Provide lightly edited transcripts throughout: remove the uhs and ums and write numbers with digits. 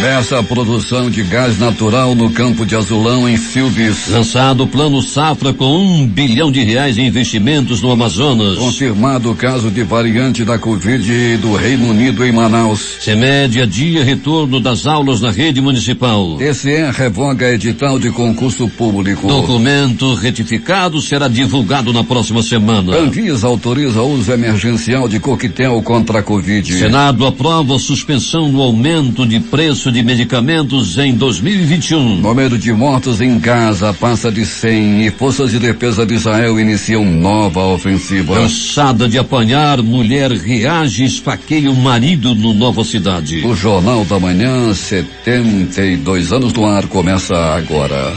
Começa a produção de gás natural no campo de Azulão, em Silves. Lançado o Plano Safra com R$1 bilhão em investimentos no Amazonas. Confirmado o caso de variante da Covid do Reino Unido em Manaus. CEMED adia retorno das aulas na rede municipal. TCE revoga edital de concurso público. Documento retificado será divulgado na próxima semana. Anvisa autoriza uso emergencial de coquetel contra a Covid. Senado aprova a suspensão do aumento de preço de medicamentos em 2021. Número de mortos em Gaza passa de 100 e forças de defesa de Israel iniciam nova ofensiva. Cansada de apanhar, mulher reage e esfaqueia o marido no Nova Cidade. O Jornal da Manhã, 72 anos no ar, começa agora.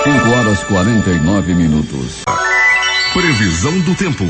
5:49. Previsão do tempo.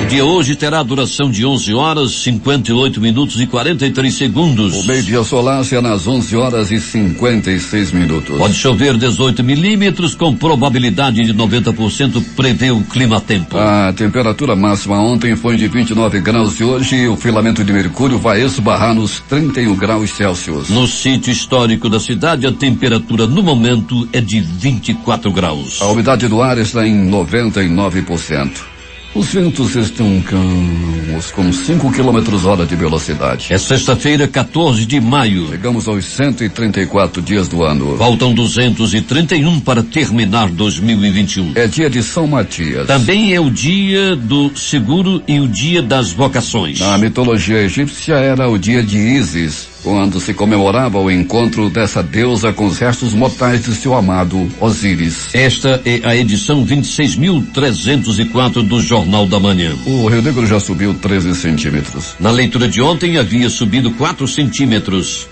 O dia hoje terá duração de 11 horas, 58 minutos e 43 segundos. O meio-dia solar será nas 11 horas e 56 minutos. Pode chover 18 milímetros com probabilidade de 90%, prevê o clima-tempo. A temperatura máxima ontem foi de 29 graus e hoje o filamento de mercúrio vai esbarrar nos 31 graus Celsius. No sítio histórico da cidade, a temperatura no momento é de 24 graus. A umidade do ar está em 99%. Os ventos estão calmos, com 5 km/h de velocidade. É sexta-feira, 14 de maio. Chegamos aos 134 dias do ano. Faltam 231 para terminar 2021. É dia de São Matias. Também é o dia do seguro e o dia das vocações. Na mitologia egípcia era o dia de Ísis, quando se comemorava o encontro dessa deusa com os restos mortais de seu amado Osíris. Esta é a edição 26.304 do Jornal da Manhã. O Rio Negro já subiu 13 centímetros. Na leitura de ontem havia subido 4 centímetros.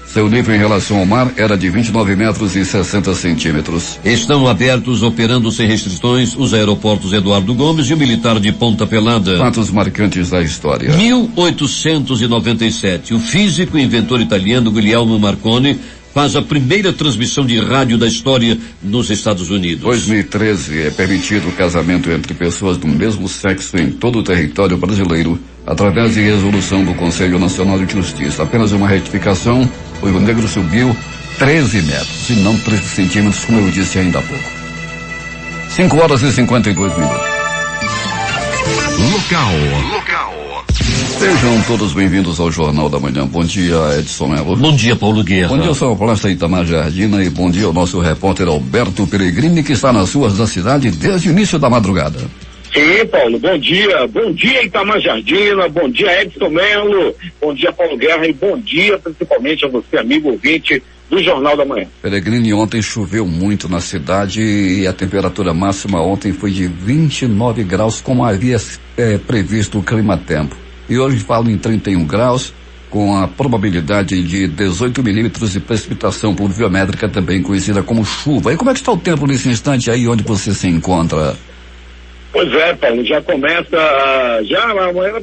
Seu nível em relação ao mar era de 29 metros e 60 centímetros. Estão abertos, operando sem restrições, os aeroportos Eduardo Gomes e o militar de Ponta Pelada. Fatos marcantes da história. 1897, o físico e inventor italiano Guglielmo Marconi faz a primeira transmissão de rádio da história nos Estados Unidos. 2013 é permitido o casamento entre pessoas do mesmo sexo em todo o território brasileiro, através de resolução do Conselho Nacional de Justiça. Apenas uma retificação, o Rio Negro subiu 13 metros, e não 13 centímetros, como eu disse ainda há pouco. 5:52. Local. Sejam todos bem-vindos ao Jornal da Manhã. Bom dia, Edson Melo. Bom dia, Paulo Guerra. Bom dia, sonoplasta Itamar Jardina, e bom dia ao nosso repórter Alberto Peregrini, que está nas ruas da cidade desde o início da madrugada. Sim, Paulo, bom dia Itamar Jardina, bom dia Edson Melo, bom dia Paulo Guerra e bom dia principalmente a você, amigo ouvinte do Jornal da Manhã. Peregrini, ontem choveu muito na cidade e a temperatura máxima ontem foi de 29 graus, como havia previsto o clima-tempo. E hoje falo em 31 graus, com a probabilidade de 18 milímetros de precipitação pluviométrica, também conhecida como chuva. E como é que está o tempo nesse instante aí onde você se encontra? Pois é, Paulo, já começa,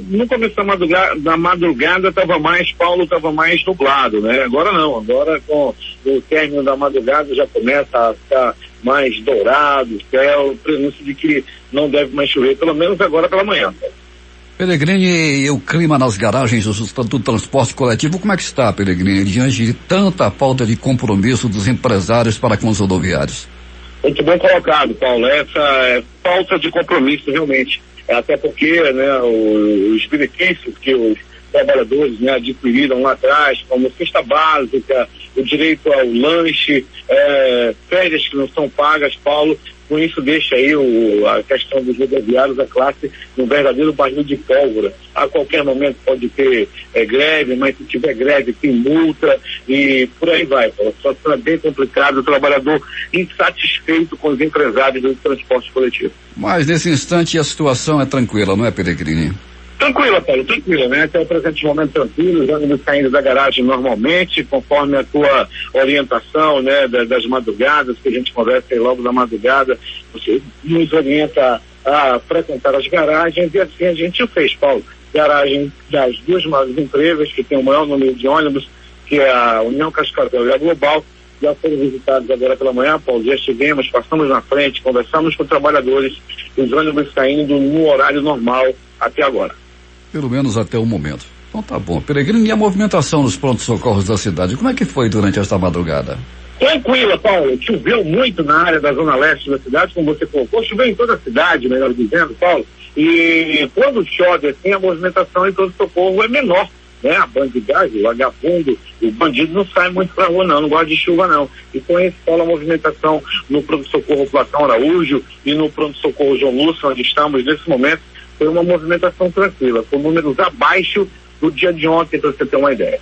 no começo da madrugada estava mais nublado, né? Agora não, agora com o término da madrugada já começa a ficar mais dourado o céu, prenúncio de que não deve mais chover, pelo menos agora pela manhã. Peregrini, e o clima nas garagens do transporte coletivo, como é que está, Peregrini, diante de tanta falta de compromisso dos empresários para com os rodoviários? Muito bem colocado, Paulo. Essa é falta de compromisso, realmente. Até porque, né, os benefícios que os trabalhadores, né, adquiriram lá atrás, como cesta básica, o direito ao lanche, férias que não são pagas, Paulo, com isso deixa aí a questão dos rodoviários, a classe, um verdadeiro barril de pólvora. A qualquer momento pode ter greve, mas se tiver greve tem multa e por aí vai. A situação é bem complicada, o trabalhador insatisfeito com os empresários do transporte coletivo. Mas nesse instante a situação é tranquila, não é, Peregrini? Tranquila, Paulo, tranquila, né? Até o presente momento tranquilo, os ônibus saindo da garagem normalmente, conforme a tua orientação, né? Das madrugadas, que a gente conversa aí logo da madrugada, você nos orienta a frequentar as garagens e assim a gente o fez, Paulo. Garagem das duas maiores empresas que tem o maior número de ônibus, que é a União Cascavel e a Global, já foram visitados agora pela manhã, Paulo, já estivemos, passamos na frente, conversamos com trabalhadores, os ônibus saindo no horário normal até agora. Pelo menos até o momento. Então tá bom. Peregrino, e a movimentação nos prontos-socorros da cidade, como é que foi durante esta madrugada? Tranquila, Paulo. Choveu muito na área da zona leste da cidade, como você colocou. Choveu em toda a cidade, melhor dizendo, Paulo. E quando chove assim, a movimentação em pronto-socorro é menor, né? A bandidagem, o vagabundo, o bandido não sai muito pra rua não gosta de chuva não. E com isso, Paulo, a movimentação no pronto-socorro Platão Araújo e no pronto-socorro João Lúcio, onde estamos nesse momento, foi uma movimentação tranquila, com números abaixo do dia de ontem, para você ter uma ideia.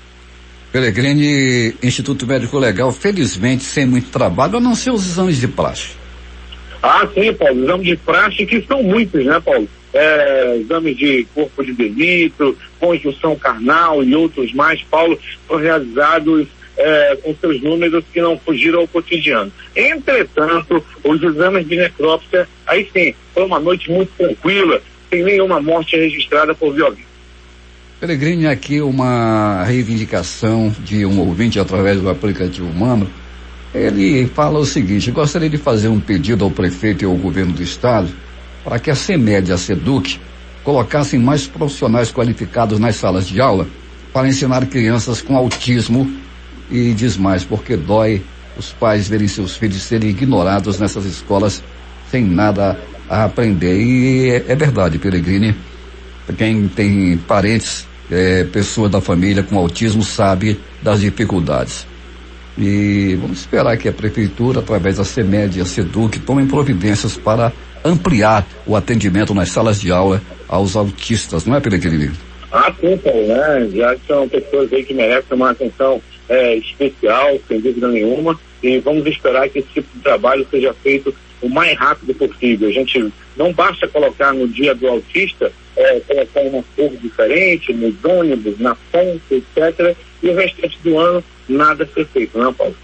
Peregrine, Instituto Médico Legal, felizmente sem muito trabalho, a não ser os exames de praxe. Ah, sim, Paulo, exames de praxe que são muitos, né, Paulo? Exames de corpo de delito, conjunção carnal e outros mais, Paulo, foram realizados com seus números que não fugiram ao cotidiano. Entretanto, os exames de necrópsia, aí sim, foi uma noite muito tranquila, sem nenhuma morte registrada por violência. Peregrine, aqui uma reivindicação de um ouvinte através do aplicativo Mano. Ele fala o seguinte: gostaria de fazer um pedido ao prefeito e ao governo do estado para que a CEMED e a SEDUC colocassem mais profissionais qualificados nas salas de aula para ensinar crianças com autismo, e diz mais, porque dói os pais verem seus filhos serem ignorados nessas escolas sem nada a aprender. E é verdade, Peregrine, quem tem parentes, pessoas da família com autismo, sabe das dificuldades. E vamos esperar que a prefeitura, através da CEMED e a SEDUC, tomem providências para ampliar o atendimento nas salas de aula aos autistas, não é, Peregrine? Ah, sim, Paulo, né? Já são pessoas aí que merecem uma atenção especial, sem dúvida nenhuma, e vamos esperar que esse tipo de trabalho seja feito o mais rápido possível. A gente não basta colocar no dia do autista, colocar uma cor diferente, nos ônibus, na ponte, etc., e o restante do ano nada ser feito, não é, Paulo?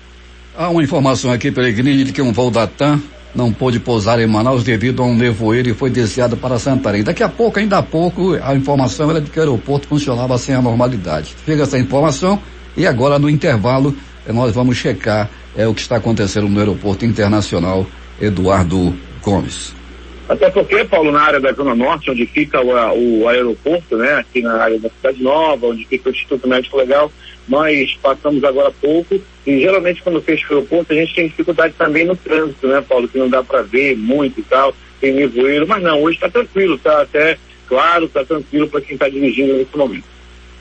Há uma informação aqui, Peregrine, de que um voo da TAM não pôde pousar em Manaus devido a um nevoeiro e foi desviado para Santarém. Daqui a pouco, ainda há pouco, a informação era de que o aeroporto funcionava sem a normalidade. Chega essa informação e agora, no intervalo, nós vamos checar o que está acontecendo no aeroporto internacional Eduardo Gomes. Até porque, Paulo, na área da Zona Norte, onde fica o aeroporto, né, aqui na área da Cidade Nova, onde fica o Instituto Médico Legal, nós passamos agora há pouco, e geralmente quando fecha o aeroporto a gente tem dificuldade também no trânsito, né, Paulo, que não dá para ver muito e tal, tem nevoeiro, mas não, hoje está tranquilo, está até claro, está tranquilo para quem está dirigindo nesse momento.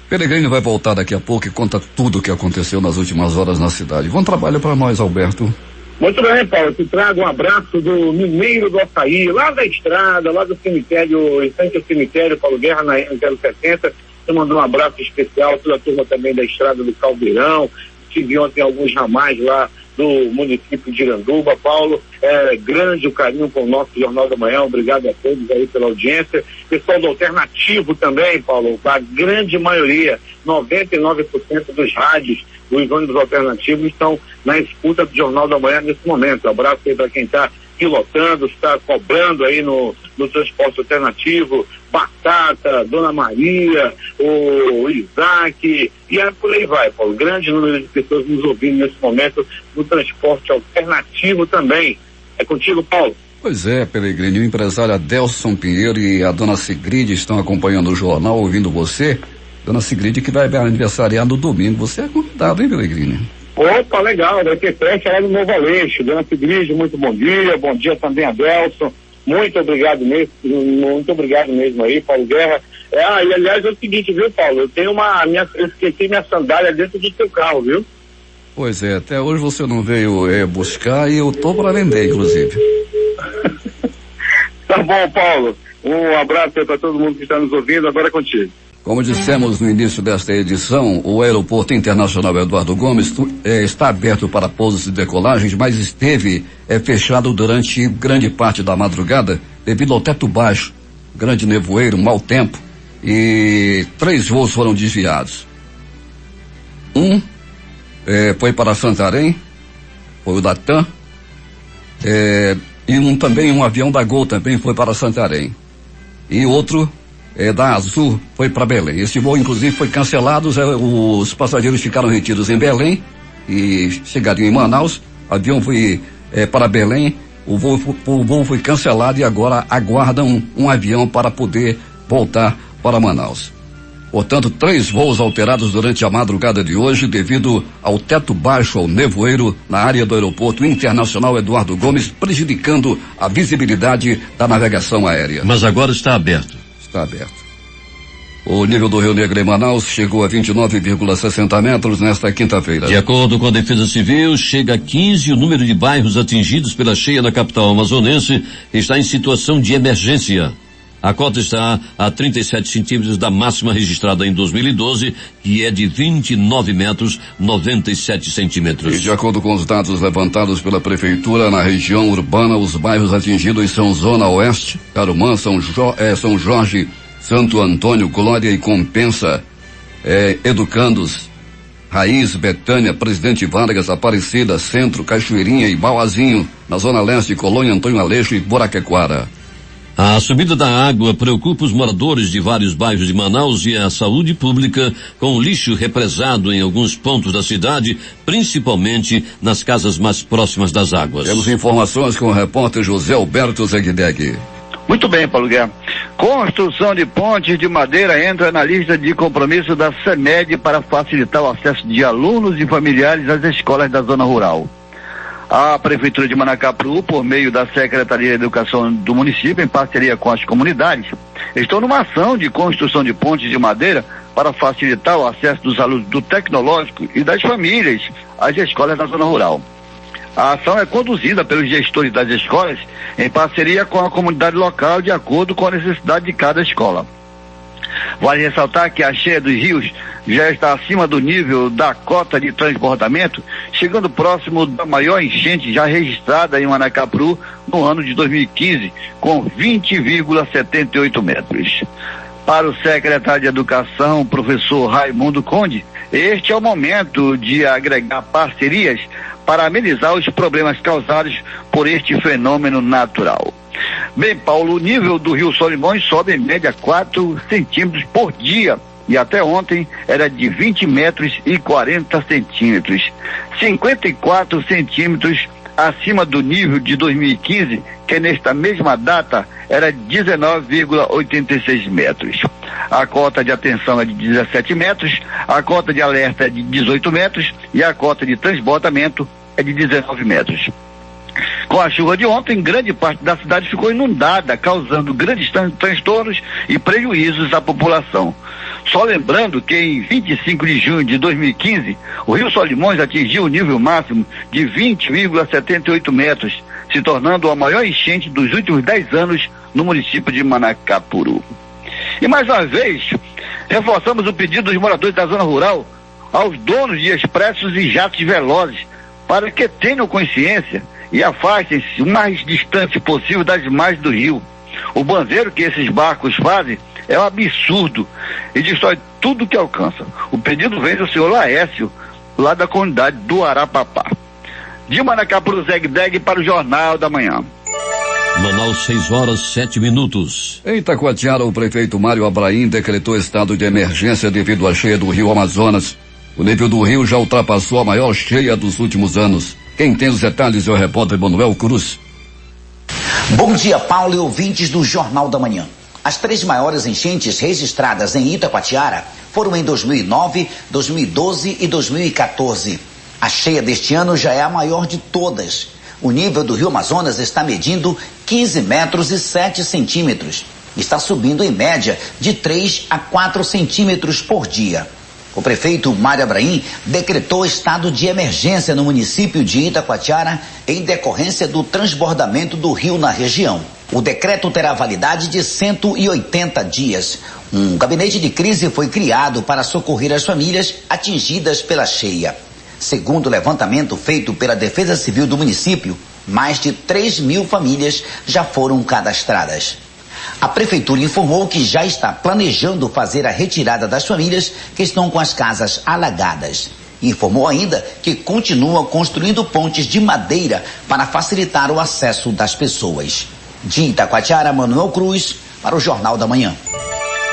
Peregrino vai voltar daqui a pouco e conta tudo o que aconteceu nas últimas horas na cidade. Bom trabalho para nós, Alberto. Muito bem, Paulo, te trago um abraço do Mineiro do Açaí, lá da estrada, lá do cemitério, em frente ao cemitério Paulo Guerra, na 070. Eu mando um abraço especial, toda a turma também da estrada do Caldeirão. Tive ontem alguns ramais lá do município de Iranduba. Paulo, grande o carinho com o nosso Jornal da Manhã, obrigado a todos aí pela audiência. Pessoal do Alternativo também, Paulo, a grande maioria, 99% dos rádios dos ônibus alternativos estão na escuta do Jornal da Manhã nesse momento. Abraço aí para quem está pilotando, está cobrando aí no transporte alternativo, Batata, Dona Maria, o Isaac, e por aí vai, Paulo. Grande número de pessoas nos ouvindo nesse momento no transporte alternativo também. É contigo, Paulo. Pois é, Peregrino, o empresário Adelson Pinheiro e a dona Sigrid estão acompanhando o jornal, ouvindo você. Dona Sigrid, que vai aniversariar no domingo. Você é convidado, hein, Peregrino? Opa, legal, vai ter festa lá no Novo Aleixo. Dona Sigrid, muito bom dia também a Adelson. Muito obrigado mesmo aí, Paulo Guerra. E aliás é o seguinte, viu, Paulo? Eu tenho eu esqueci minha sandália dentro do seu carro, viu? Pois é, até hoje você não veio buscar e eu tô para vender, inclusive. Tá bom, Paulo. Um abraço aí para todo mundo que está nos ouvindo, agora é contigo. Como dissemos no início desta edição, o Aeroporto Internacional Eduardo Gomes está aberto para pousos e decolagens, mas esteve fechado durante grande parte da madrugada devido ao teto baixo, grande nevoeiro, mau tempo, e 3 voos foram desviados. Um foi para Santarém, foi o da TAM, e um avião da Gol também foi para Santarém. E outro da Azul foi para Belém. Esse voo, inclusive, foi cancelado. Os passageiros ficaram retidos em Belém e chegariam em Manaus. O avião foi para Belém. O voo foi cancelado e agora aguardam um avião para poder voltar para Manaus. Portanto, 3 voos alterados durante a madrugada de hoje devido ao teto baixo, ao nevoeiro na área do Aeroporto Internacional Eduardo Gomes, prejudicando a visibilidade da navegação aérea. Mas agora está aberto. Está aberto. O nível do Rio Negro em Manaus chegou a 29,60 metros nesta quinta-feira. De acordo com a Defesa Civil, chega a 15 o número de bairros atingidos pela cheia na capital amazonense está em situação de emergência. A cota está a 37 centímetros da máxima registrada em 2012, que é de 29 metros 97 centímetros. E de acordo com os dados levantados pela Prefeitura, na região urbana, os bairros atingidos são Zona Oeste, Tarumã, São Jorge, Santo Antônio, Glória e Compensa, Educandos, Raiz, Betânia, Presidente Vargas, Aparecida, Centro, Cachoeirinha e Bauazinho, na Zona Leste, Colônia Antônio Aleixo e Boraquequara. A subida da água preocupa os moradores de vários bairros de Manaus e a saúde pública, com o lixo represado em alguns pontos da cidade, principalmente nas casas mais próximas das águas. Temos informações com o repórter José Alberto Zegdeg. Muito bem, Paulo Guerra. Construção de pontes de madeira entra na lista de compromisso da CEMED para facilitar o acesso de alunos e familiares às escolas da zona rural. A Prefeitura de Manacapuru, por meio da Secretaria de Educação do município, em parceria com as comunidades, estão numa ação de construção de pontes de madeira para facilitar o acesso dos alunos do tecnológico e das famílias às escolas da zona rural. A ação é conduzida pelos gestores das escolas em parceria com a comunidade local, de acordo com a necessidade de cada escola. Vale ressaltar que a cheia dos rios já está acima do nível da cota de transbordamento, chegando próximo da maior enchente já registrada em Manacapuru no ano de 2015, com 20,78 metros. Para o secretário de Educação, professor Raimundo Conde, este é o momento de agregar parcerias para amenizar os problemas causados por este fenômeno natural. Bem, Paulo, o nível do Rio Solimões sobe em média 4 centímetros por dia e até ontem era de 20 metros e 40 centímetros, 54 centímetros acima do nível de 2015, que nesta mesma data era 19,86 metros. A cota de atenção é de 17 metros, a cota de alerta é de 18 metros e a cota de transbordamento é de 19 metros. Com a chuva de ontem, grande parte da cidade ficou inundada, causando grandes transtornos e prejuízos à população. Só lembrando que em 25 de junho de 2015, o Rio Solimões atingiu o nível máximo de 20,78 metros, se tornando a maior enchente dos últimos 10 anos no município de Manacapuru. E mais uma vez, reforçamos o pedido dos moradores da zona rural aos donos de expressos e jatos velozes para que tenham consciência e afastem-se o mais distante possível das margens do rio. O banzeiro que esses barcos fazem é um absurdo e destrói tudo que alcança. O pedido vem do senhor Laércio, lá da comunidade do Arapapá. De Manacapuru, Zegdeg, para o Jornal da Manhã. Manaus, 6h07. Em Itacoatiara, o prefeito Mário Abraim decretou estado de emergência devido à cheia do rio Amazonas. O nível do rio já ultrapassou a maior cheia dos últimos anos. Quem tem os detalhes é o repórter Manuel Cruz. Bom dia, Paulo e ouvintes do Jornal da Manhã. As 3 maiores enchentes registradas em Itacoatiara foram em 2009, 2012 e 2014. A cheia deste ano já é a maior de todas. O nível do rio Amazonas está medindo 15 metros e 7 centímetros. Está subindo em média de 3 a 4 centímetros por dia. O prefeito Mário Abraim decretou estado de emergência no município de Itacoatiara em decorrência do transbordamento do rio na região. O decreto terá validade de 180 dias. Um gabinete de crise foi criado para socorrer as famílias atingidas pela cheia. Segundo o levantamento feito pela Defesa Civil do município, mais de 3.000 famílias já foram cadastradas. A prefeitura informou que já está planejando fazer a retirada das famílias que estão com as casas alagadas. Informou ainda que continua construindo pontes de madeira para facilitar o acesso das pessoas. De Itacoatiara, Manuel Cruz, para o Jornal da Manhã.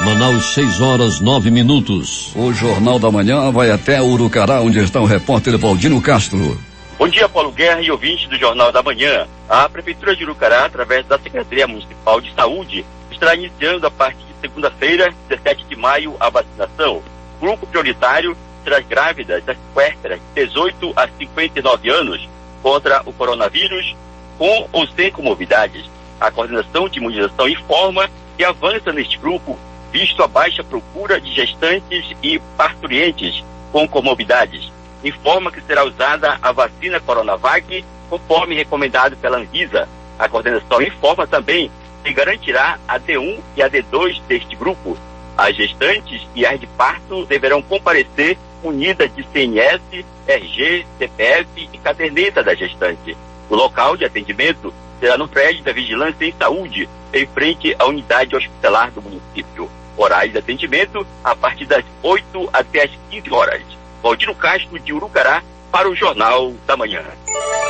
Manaus, 6h09. O Jornal da Manhã vai até Urucará, onde está o repórter Valdino Castro. Bom dia, Paulo Guerra e ouvintes do Jornal da Manhã. A Prefeitura de Urucará, através da Secretaria Municipal de Saúde, estará iniciando a partir de segunda-feira, 17 de maio, a vacinação. Grupo prioritário será as grávidas, as puérperas, de 18 a 59 anos, contra o coronavírus, com ou sem comorbidades. A coordenação de imunização informa que avança neste grupo, visto a baixa procura de gestantes e parturientes com comorbidades. Informa que será usada a vacina Coronavac, conforme recomendado pela Anvisa. A coordenação informa também que garantirá a D1 e a D2 deste grupo. As gestantes e as de parto deverão comparecer munidas de CNS, RG, CPF e caderneta da gestante. O local de atendimento será no prédio da Vigilância em Saúde, em frente à unidade hospitalar do município. Horário de atendimento a partir das 8 até as 15 horas. Valdino Castro, de Urucará, para o Jornal da Manhã.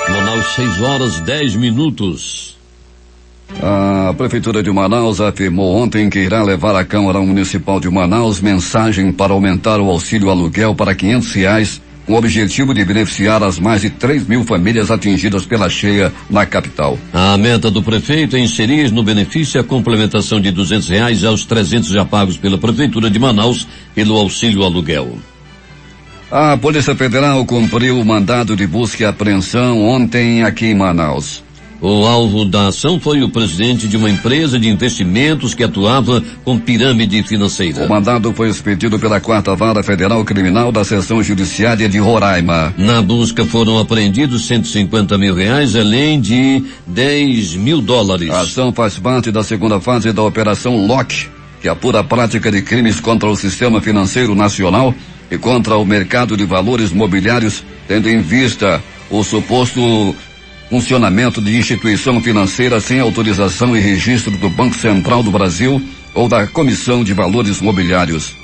Manaus, 6h10. A Prefeitura de Manaus afirmou ontem que irá levar à Câmara Municipal de Manaus mensagem para aumentar o auxílio aluguel para R$500, com o objetivo de beneficiar as mais de 3.000 famílias atingidas pela cheia na capital. A meta do prefeito é inserir no benefício a complementação de R$200 aos 300 já pagos pela Prefeitura de Manaus pelo auxílio aluguel. A Polícia Federal cumpriu o mandado de busca e apreensão ontem aqui em Manaus. O alvo da ação foi o presidente de uma empresa de investimentos que atuava com pirâmide financeira. O mandado foi expedido pela 4ª Vara Federal Criminal da Seção Judiciária de Roraima. Na busca foram apreendidos R$150 mil, além de $10 mil. A ação faz parte da segunda fase da Operação LOC, que apura a prática de crimes contra o sistema financeiro nacional e contra o mercado de valores mobiliários, tendo em vista o suposto funcionamento de instituição financeira sem autorização e registro do Banco Central do Brasil ou da Comissão de Valores Mobiliários.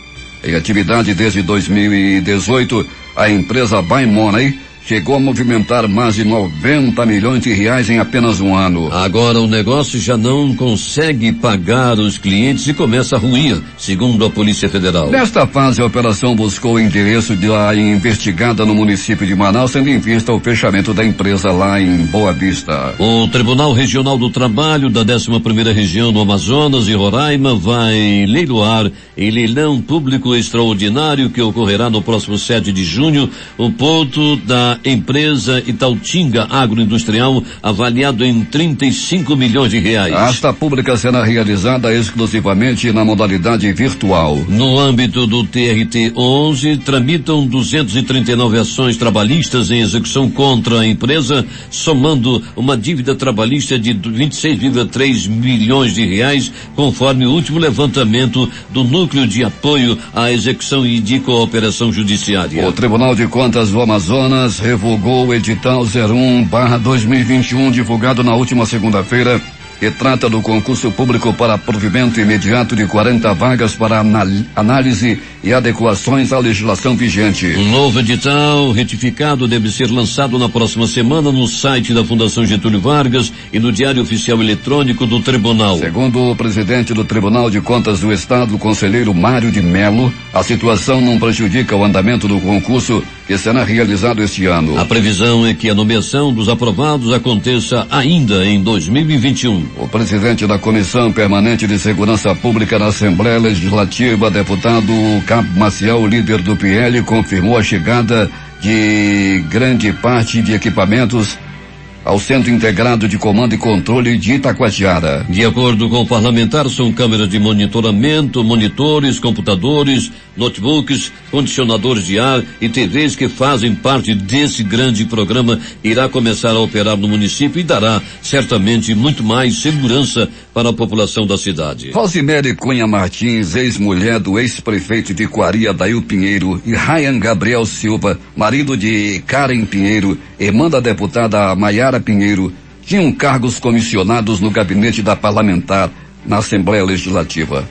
Em atividade desde 2018, a empresa Buy Money chegou a movimentar mais de R$90 milhões em apenas um ano. Agora o negócio já não consegue pagar os clientes e começa a ruir, segundo a Polícia Federal. Nesta fase, a operação buscou o endereço da investigada no município de Manaus, tendo em vista o fechamento da empresa lá em Boa Vista. O Tribunal Regional do Trabalho da 11ª Região do Amazonas e Roraima vai leiloar em leilão público extraordinário que ocorrerá no próximo 7 de junho, o ponto da empresa Italtinga Agroindustrial, avaliado em R$35 milhões. A asta pública será realizada exclusivamente na modalidade virtual. No âmbito do TRT-11, tramitam 239 ações trabalhistas em execução contra a empresa, somando uma dívida trabalhista de R$26,3 milhões, conforme o último levantamento do Núcleo de Apoio à Execução e de Cooperação Judiciária. O Tribunal de Contas do Amazonas revogou o edital 01/2021, divulgado na última segunda-feira, que trata do concurso público para provimento imediato de 40 vagas para análise e adequações à legislação vigente. Um novo edital retificado deve ser lançado na próxima semana no site da Fundação Getúlio Vargas e no Diário Oficial Eletrônico do Tribunal. Segundo o presidente do Tribunal de Contas do Estado, o conselheiro Mário de Melo, a situação não prejudica o andamento do concurso que será realizado este ano. A previsão é que a nomeação dos aprovados aconteça ainda em 2021. O presidente da Comissão Permanente de Segurança Pública na Assembleia Legislativa, deputado Cabo Maciel, líder do PL, confirmou a chegada de grande parte de equipamentos ao Centro Integrado de Comando e Controle de Itacoatiara. De acordo com o parlamentar, são câmeras de monitoramento, monitores, computadores, notebooks, condicionadores de ar e TVs que fazem parte desse grande programa. Irá começar a operar no município e dará certamente muito mais segurança para a população da cidade. Rosemary Cunha Martins, ex-mulher do ex-prefeito de Quari, Adail Pinheiro, e Ryan Gabriel Silva, marido de Karen Pinheiro, irmã da deputada Maiara Pinheiro, tinham cargos comissionados no gabinete da parlamentar na Assembleia Legislativa.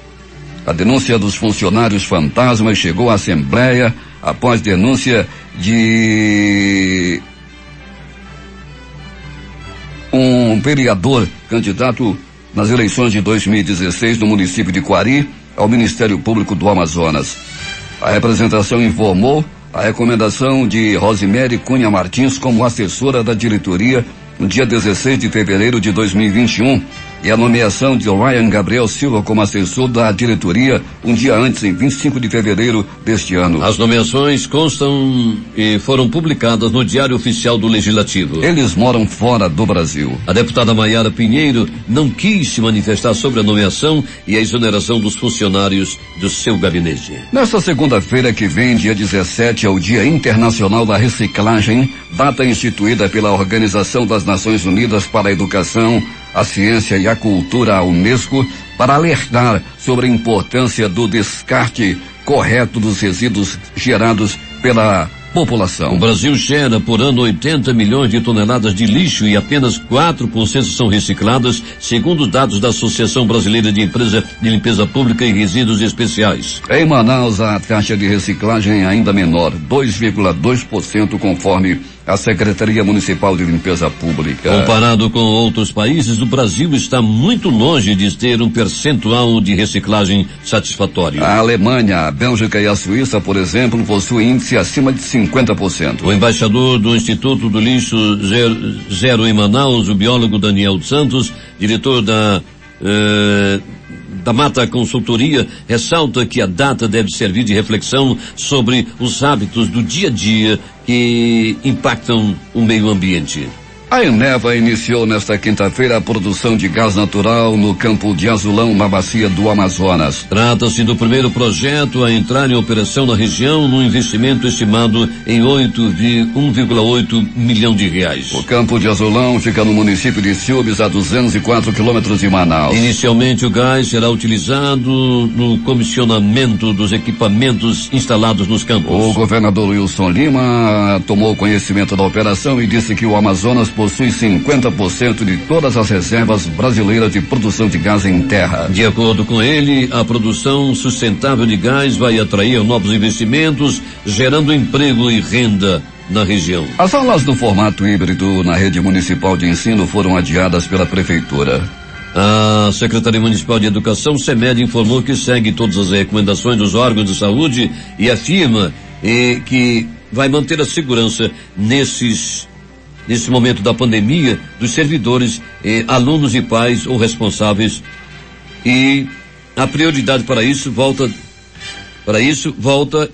A denúncia dos funcionários fantasmas chegou à Assembleia após denúncia de um vereador candidato nas eleições de 2016 no município de Quari ao Ministério Público do Amazonas. A representação informou a recomendação de Rosemary Cunha Martins como assessora da diretoria no dia 16 de fevereiro de 2021, e a nomeação de Ryan Gabriel Silva como assessor da diretoria um dia antes, em 25 de fevereiro deste ano. As nomeações constam e foram publicadas no Diário Oficial do Legislativo. Eles moram fora do Brasil. A deputada Maiara Pinheiro não quis se manifestar sobre a nomeação e a exoneração dos funcionários do seu gabinete. Nesta segunda-feira que vem, dia 17, é o Dia Internacional da Reciclagem, data instituída pela Organização das Nações Unidas para a Educação, a Ciência e a Cultura, a Unesco, para alertar sobre a importância do descarte correto dos resíduos gerados pela população. O Brasil gera por ano 80 milhões de toneladas de lixo e apenas 4% são recicladas, segundo dados da Associação Brasileira de Empresa de Limpeza Pública e Resíduos Especiais. Em Manaus, a taxa de reciclagem é ainda menor, 2,2%, conforme a Secretaria Municipal de Limpeza Pública. Comparado com outros países, o Brasil está muito longe de ter um percentual de reciclagem satisfatório. A Alemanha, a Bélgica e a Suíça, por exemplo, possuem índice acima de 50%. O embaixador do Instituto do Lixo Zero em Manaus, o biólogo Daniel Santos, diretor da Mata Consultoria, ressalta que a data deve servir de reflexão sobre os hábitos do dia a dia que impactam o meio ambiente. A Eneva iniciou nesta quinta-feira a produção de gás natural no campo de Azulão, na bacia do Amazonas. Trata-se do primeiro projeto a entrar em operação na região, num investimento estimado em 1,8 milhão de reais. O campo de Azulão fica no município de Silves, a 204 quilômetros de Manaus. Inicialmente, o gás será utilizado no comissionamento dos equipamentos instalados nos campos. O governador Wilson Lima tomou conhecimento da operação e disse que o Amazonas possui 50% de todas as reservas brasileiras de produção de gás em terra. De acordo com ele, a produção sustentável de gás vai atrair novos investimentos, gerando emprego e renda na região. As aulas no formato híbrido na rede municipal de ensino foram adiadas pela prefeitura. A Secretaria Municipal de Educação, SEMED, informou que segue todas as recomendações dos órgãos de saúde e afirma que vai manter a segurança nesse momento da pandemia dos servidores, alunos e pais ou responsáveis, e a prioridade para isso volta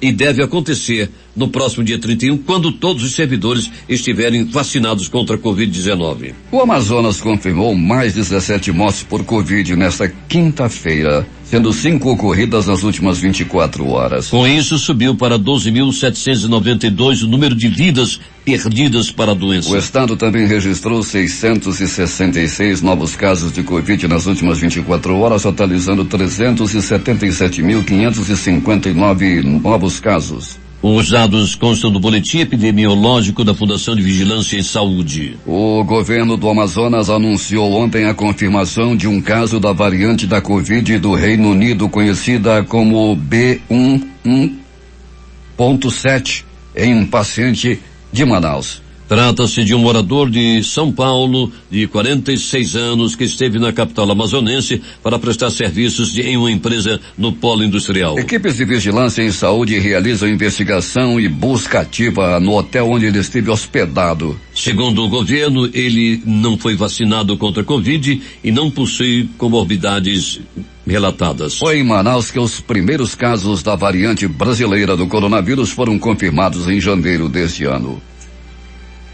e deve acontecer no próximo dia 31, quando todos os servidores estiverem vacinados contra a Covid-19. O Amazonas confirmou mais 17 mortes por Covid nesta quinta-feira, sendo 5 ocorridas nas últimas 24 horas. Com isso, subiu para 12.792 o número de vidas perdidas para a doença. O estado também registrou 666 novos casos de Covid nas últimas 24 horas, totalizando 377.559 novos casos. Os dados constam do boletim epidemiológico da Fundação de Vigilância em Saúde. O governo do Amazonas anunciou ontem a confirmação de um caso da variante da Covid do Reino Unido, conhecida como B11.7, em um paciente de Manaus. Trata-se de um morador de São Paulo, de 46 anos, que esteve na capital amazonense para prestar serviços em uma empresa no polo industrial. Equipes de vigilância em saúde realizam investigação e busca ativa no hotel onde ele esteve hospedado. Segundo o governo, ele não foi vacinado contra a Covid e não possui comorbidades relatadas. Foi em Manaus que os primeiros casos da variante brasileira do coronavírus foram confirmados em janeiro deste ano.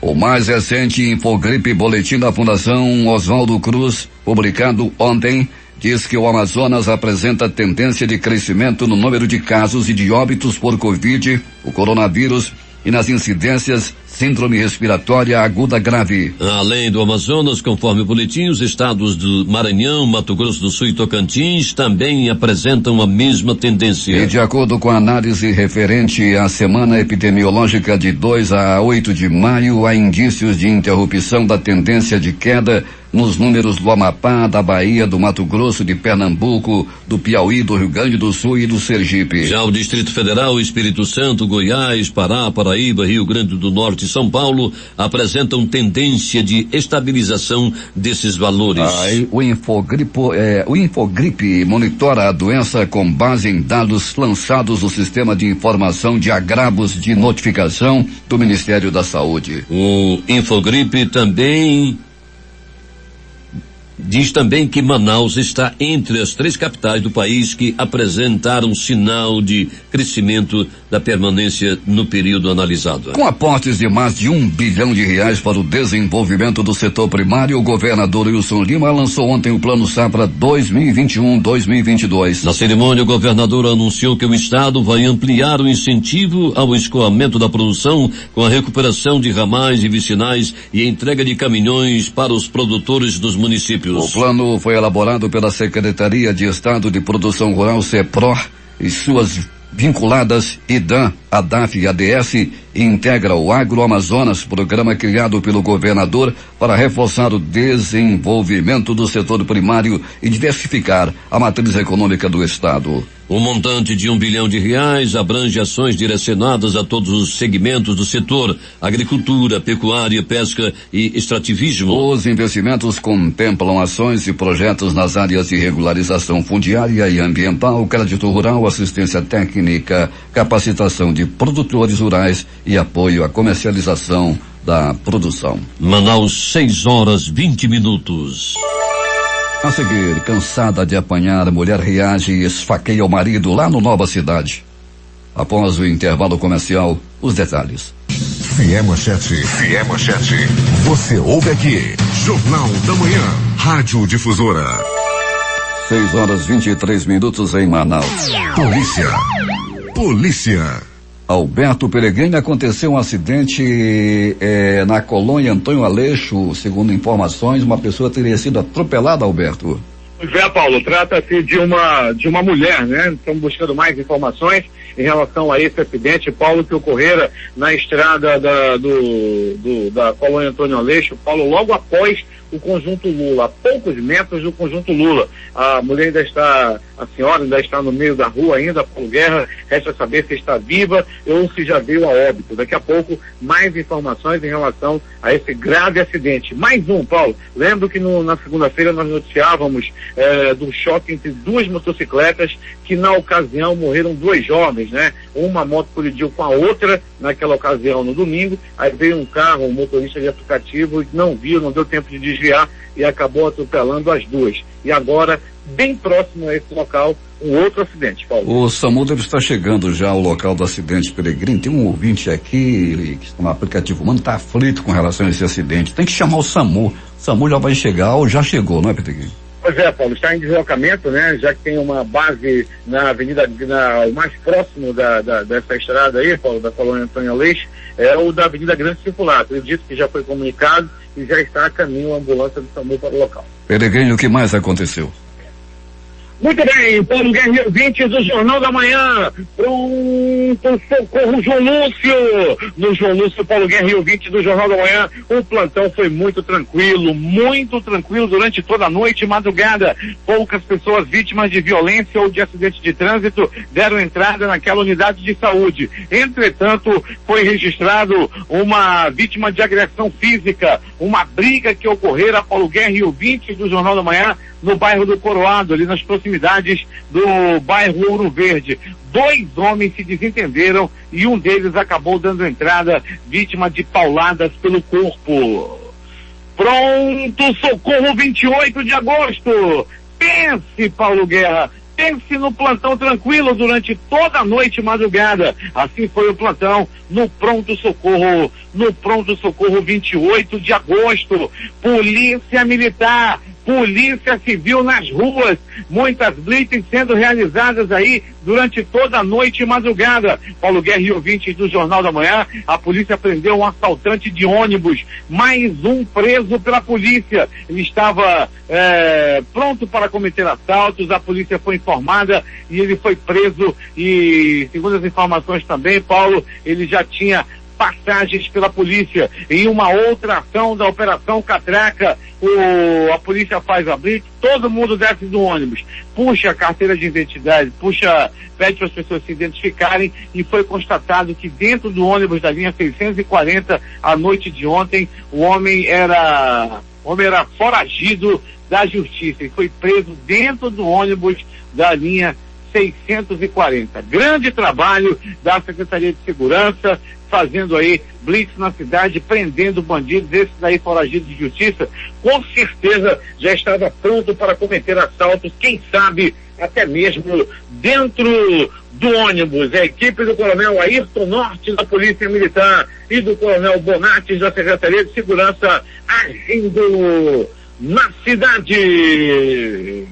O mais recente Infogripe Boletim da Fundação Oswaldo Cruz, publicado ontem, diz que o Amazonas apresenta tendência de crescimento no número de casos e de óbitos por Covid, o coronavírus, e nas incidências síndrome respiratória aguda grave. Além do Amazonas, conforme o boletim, os estados do Maranhão, Mato Grosso do Sul e Tocantins também apresentam a mesma tendência. E de acordo com a análise referente à semana epidemiológica de 2 a 8 de maio, há indícios de interrupção da tendência de queda nos números do Amapá, da Bahia, do Mato Grosso, de Pernambuco, do Piauí, do Rio Grande do Sul e do Sergipe. Já o Distrito Federal, Espírito Santo, Goiás, Pará, Paraíba, Rio Grande do Norte e São Paulo apresentam tendência de estabilização desses valores. O Infogripe monitora a doença com base em dados lançados no Sistema de Informação de Agravos de Notificação do Ministério da Saúde. O Infogripe também Diz também que Manaus está entre as 3 capitais do país que apresentaram sinal de crescimento da permanência no período analisado. Com aportes de mais de R$1 bilhão para o desenvolvimento do setor primário, o governador Wilson Lima lançou ontem o Plano Safra 2021-2022. Na cerimônia, o governador anunciou que o estado vai ampliar o incentivo ao escoamento da produção com a recuperação de ramais e vicinais e a entrega de caminhões para os produtores dos municípios. O plano foi elaborado pela Secretaria de Estado de Produção Rural, CEPRO, e suas vinculadas IDAM, ADAF e ADS, e integra o Agroamazonas, programa criado pelo governador para reforçar o desenvolvimento do setor primário e diversificar a matriz econômica do estado. O montante de R$1 bilhão abrange ações direcionadas a todos os segmentos do setor: agricultura, pecuária, pesca e extrativismo. Os investimentos contemplam ações e projetos nas áreas de regularização fundiária e ambiental, crédito rural, assistência técnica, capacitação de produtores rurais e apoio à comercialização da produção. Manaus, 6h20. A seguir, cansada de apanhar, a mulher reage e esfaqueia o marido lá no Nova Cidade. Após o intervalo comercial, os detalhes. Se é manchete, você ouve aqui. Jornal da Manhã, Rádio Difusora. 6h23 em Manaus. Polícia. Alberto Peregrini, aconteceu um acidente na colônia Antônio Aleixo. Segundo informações, uma pessoa teria sido atropelada, Alberto. Pois é, Paulo, trata-se de uma mulher, né? Estamos buscando mais informações em relação a esse acidente, Paulo, que ocorrera na estrada da colônia Antônio Aleixo, Paulo, logo após o Conjunto Lula, a poucos metros do Conjunto Lula. A senhora ainda está no meio da rua ainda, Paulo Guerra, resta saber se está viva ou se já veio a óbito. Daqui a pouco, mais informações em relação a esse grave acidente. Mais um, Paulo. Lembro que na segunda-feira nós noticiávamos do choque entre 2 motocicletas, que na ocasião morreram 2 jovens, né? Uma moto colidiu com a outra naquela ocasião no domingo, aí veio um carro, um motorista de aplicativo, não deu tempo de desviar e acabou atropelando as 2. E agora, bem próximo a esse local, um outro acidente, Paulo. O SAMU deve estar chegando já ao local do acidente, Peregrino. Tem um ouvinte aqui que está no aplicativo, mano, está aflito com relação a esse acidente. Tem que chamar o SAMU. O SAMU já vai chegar ou já chegou, não é, Peregrino? Pois é, Paulo, está em deslocamento, né? Já que tem uma base na avenida, mais próximo dessa estrada aí, Paulo, da colônia Antônio Aleixo, é o da Avenida Grande Circular. Acredito que já foi comunicado e já está a caminho a ambulância do SAMU para o local. Peregrino, o que mais aconteceu? Muito bem, Paulo Guerreiro 20 do Jornal da Manhã. Pronto, socorro, João Lúcio. No João Lúcio, Paulo Guerreiro 20 do Jornal da Manhã. O plantão foi muito tranquilo durante toda a noite e madrugada. Poucas pessoas vítimas de violência ou de acidente de trânsito deram entrada naquela unidade de saúde. Entretanto, foi registrado uma vítima de agressão física, uma briga que ocorrera, Paulo Guerreiro 20 do Jornal da Manhã, no bairro do Coroado, ali nas proximidades do bairro Ouro Verde. 2 homens se desentenderam e um deles acabou dando entrada, vítima de pauladas pelo corpo. Pronto, socorro, 28 de agosto. Pense, Paulo Guerra, pense no plantão tranquilo durante toda a noite e madrugada. Assim foi o plantão no Pronto Socorro 28 de agosto. Polícia Militar, Polícia Civil nas ruas, muitas blitzes sendo realizadas aí durante toda a noite e madrugada. Paulo Guerra e ouvintes do Jornal da Manhã, a polícia prendeu um assaltante de ônibus, mais um preso pela polícia. Ele estava pronto para cometer assaltos, a polícia foi informada e ele foi preso e, segundo as informações também, Paulo, ele já tinha passagens pela polícia. Em uma outra ação da Operação Catraca, a polícia faz a blitz, todo mundo desce do ônibus, puxa a carteira de identidade, pede para as pessoas se identificarem, e foi constatado que dentro do ônibus da linha 640, à noite de ontem, o homem era foragido da justiça e foi preso dentro do ônibus da linha 640. Grande trabalho da Secretaria de Segurança, fazendo aí blitz na cidade, prendendo bandidos, esses aí foragidos de justiça, com certeza já estava pronto para cometer assaltos, quem sabe até mesmo dentro do ônibus. A equipe do Coronel Ayrton Norte da Polícia Militar e do Coronel Bonates da Secretaria de Segurança agindo na cidade.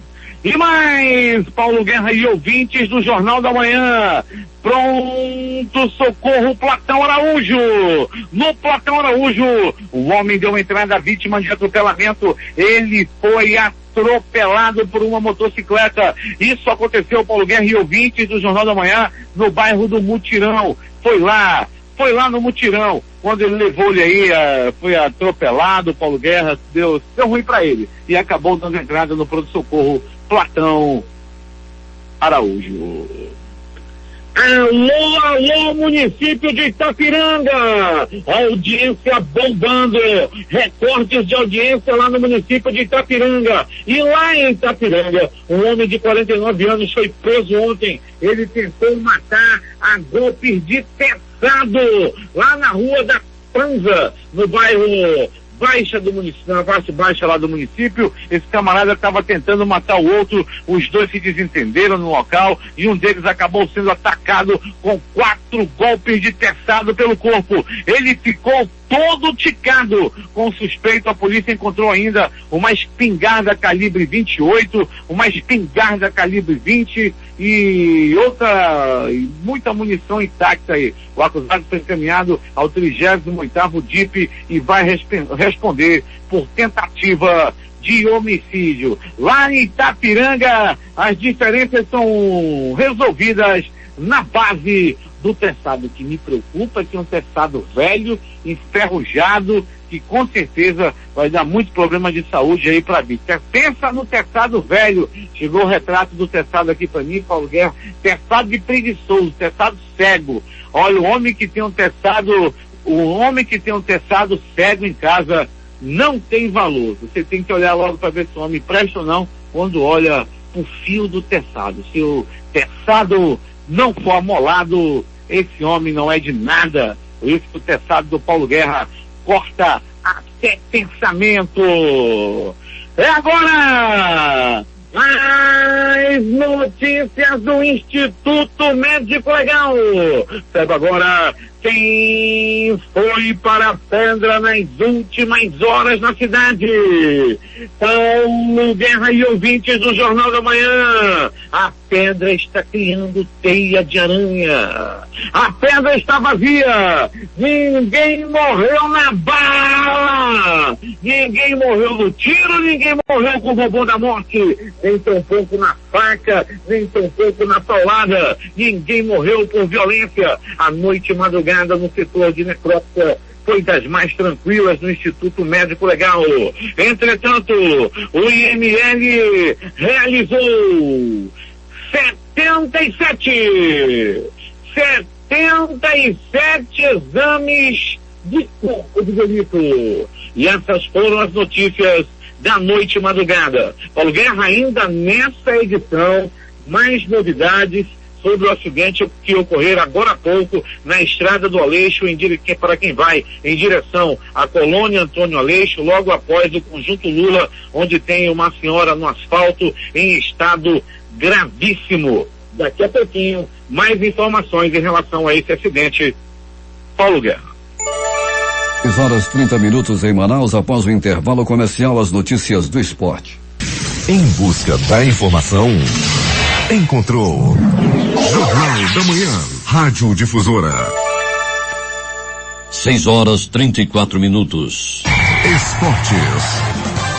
E mais, Paulo Guerra e ouvintes do Jornal da Manhã. Pronto socorro, Platão Araújo. No Platão Araújo, o homem deu entrada vítima de atropelamento. Ele foi atropelado por uma motocicleta. Isso aconteceu, Paulo Guerra e ouvintes do Jornal da Manhã, no bairro do Mutirão. Foi lá no Mutirão, quando ele levou-lhe aí, foi atropelado, Paulo Guerra, deu ruim para ele. E acabou dando entrada no pronto-socorro Platão Araújo. Alô, município de Itapiranga! Audiência bombando, recortes de audiência lá no município de Itapiranga. E lá em Itapiranga, um homem de 49 anos foi preso ontem. Ele tentou matar a golpes de teçado lá na rua da Panza, no bairro Baixa do município, na parte baixa lá do município. Esse camarada estava tentando matar o outro, os dois se desentenderam no local e um deles acabou sendo atacado com 4 golpes de teçado pelo corpo. Ele ficou todo ticado. Com o suspeito, a polícia encontrou ainda uma espingarda calibre 28, uma espingarda calibre 20 e muita munição intacta aí. O acusado foi encaminhado ao 38º DIP e vai responder por tentativa de homicídio. Lá em Itapiranga, as diferenças são resolvidas na base do teçado. O que me preocupa é que é um teçado velho, enferrujado, que com certeza vai dar muitos problemas de saúde aí para mim. Pensa no teçado velho. Chegou o retrato do teçado aqui para mim, Paulo Guerra. Teçado de preguiçoso, teçado cego. Olha, o homem que tem um teçado cego em casa não tem valor. Você tem que olhar logo para ver se o homem presta ou não quando olha o fio do teçado. Se o teçado não for amolado, esse homem não é de nada. Por isso que o teçado do Paulo Guerra corta até pensamento. É agora as notícias do Instituto Médico Legal. Sabe agora quem foi para a pedra nas últimas horas na cidade? Paulo Guerra e ouvintes do Jornal da Manhã. A pedra está criando teia de aranha. A pedra está vazia. Ninguém morreu na bala. Ninguém morreu no tiro, ninguém morreu com o bombom da morte. Nem tampouco na faca, nem tampouco na paulada. Ninguém morreu por violência. A noite madrugada no setor de necrópsia foi das mais tranquilas no Instituto Médico Legal. Entretanto, o IML realizou 77 exames de corpo de delito. E essas foram as notícias da noite e madrugada. Paulo Guerra, ainda nessa edição, mais novidades sobre o acidente que ocorreu agora há pouco na Estrada do Aleixo, para quem vai em direção à Colônia Antônio Aleixo, logo após o Conjunto Lula, onde tem uma senhora no asfalto em estado gravíssimo. Daqui a pouquinho, mais informações em relação a esse acidente. Paulo Guerra. 6h30 em Manaus. Após o intervalo comercial, as notícias do esporte. Em busca da informação, encontrou Jornal da Manhã, Rádio Difusora. 6h34. Esportes.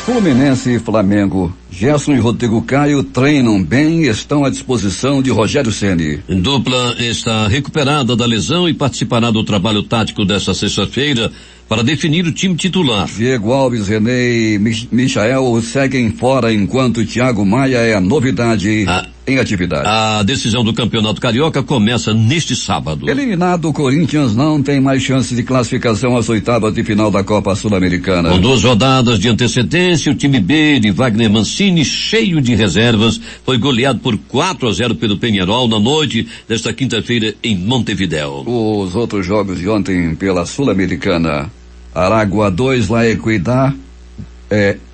Fluminense e Flamengo. Gerson e Rodrigo Caio treinam bem e estão à disposição de Rogério Ceni. Dupla está recuperada da lesão e participará do trabalho tático desta sexta-feira para definir o time titular. Diego Alves, René e Michael seguem fora, enquanto Thiago Maia é a novidade em atividade. A decisão do Campeonato Carioca começa neste sábado. Eliminado, o Corinthians não tem mais chance de classificação às oitavas de final da Copa Sul-Americana. Com 2 rodadas de antecedência, o time B de Wagner Mancini, cheio de reservas, foi goleado por 4-0 pelo Peñarol na noite desta quinta-feira em Montevidéu. Os outros jogos de ontem pela Sul-Americana: Aragua 2, La Equidad,